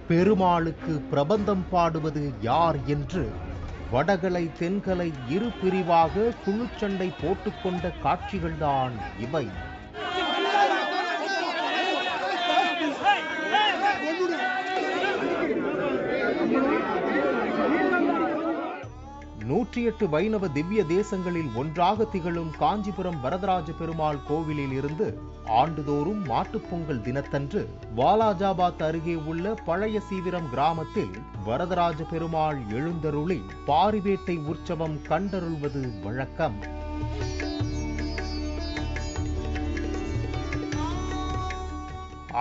பெருமாளுக்கு பிரபந்தம் பாடுவது யார் என்று வடகலை தென்கலை இரு பிரிவாக குழுச்சண்டை போட்டுக்கொண்ட காட்சிகள்தான் இவை. நூற்றி 8 வைணவ திவ்ய தேசங்களில் ஒன்றாக திகழும் காஞ்சிபுரம் வரதராஜ பெருமாள் கோவிலில் இருந்து ஆண்டுதோறும் மாட்டுப்பொங்கல் தினத்தன்று வாலாஜாபாத் அருகே உள்ள பழைய சீவிரம் கிராமத்தில் வரதராஜ பெருமாள் எழுந்தருளி பாரிவேட்டை உற்சவம் கண்டருள்வது வழக்கம்.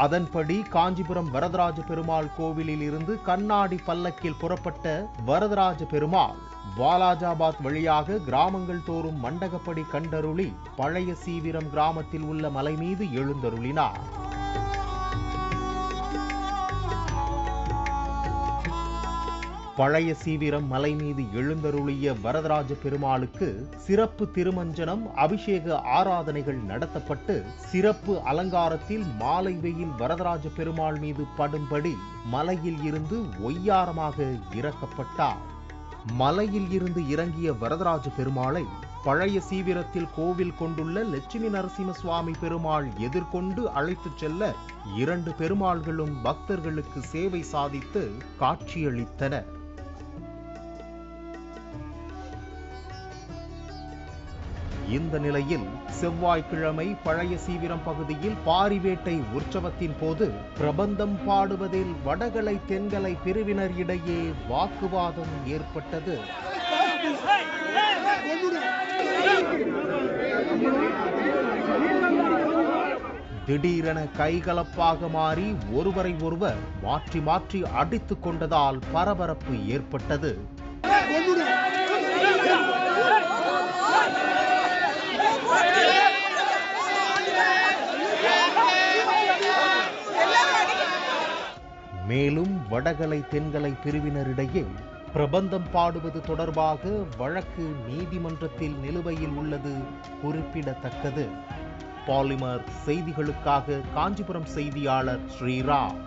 அதன்படி காஞ்சிபுரம் வரதராஜ பெருமாள் கோவிலில் இருந்து கண்ணாடி பல்லக்கில் புறப்பட்ட வரதராஜ பெருமாள் வாலாஜாபாத் வழியாக கிராமங்கள் தோறும் மண்டகப்படி கண்டருளி பழைய சீவிரம் கிராமத்தில் உள்ள மலை மீது எழுந்தருளினார். பழைய சீவிரம் மலை மீது எழுந்தருளிய வரதராஜ பெருமாளுக்கு சிறப்பு திருமஞ்சனம் அபிஷேக ஆராதனைகள் நடத்தப்பட்டு சிறப்பு அலங்காரத்தில் மாலை வெயில் வரதராஜ பெருமாள் மீது படும்படி மலையில் இருந்து ஒய்யாரமாக இறக்கப்பட்டார். மலையில் இருந்து இறங்கிய வரதராஜ பெருமாளை பழைய சீவிரத்தில் கோவில் கொண்டுள்ள லட்சுமி நரசிம்ம சுவாமி பெருமாள் எதிர்கொண்டு அழைத்துச் செல்ல 2 பெருமாள்களும் பக்தர்களுக்கு சேவை சாதித்து காட்சியளித்தனர். இந்த நிலையில் செவ்வாய்க்கிழமை பழைய சீவிரம் பகுதியில் பாரிவேட்டை உற்சவத்தின் போது பிரபந்தம் பாடுவதில் வடகலை தென்கலை பிரிவினர் இடையே வாக்குவாதம் ஏற்பட்டது. திடீரென கைகலப்பாக மாறி ஒருவரை ஒருவர் மாற்றி மாற்றி அடித்துக் கொண்டதால் பரபரப்பு ஏற்பட்டது. மேலும் வடகலை தென்கலை பிரிவினரிடையே பிரபந்தம் பாடுவது தொடர்பாக வழக்கு நீதிமன்றத்தில் நிலுவையில் உள்ளது குறிப்பிடத்தக்கது. பாலிமர் செய்திகளுக்காக காஞ்சிபுரம் செய்தியாளர் ஸ்ரீராம்.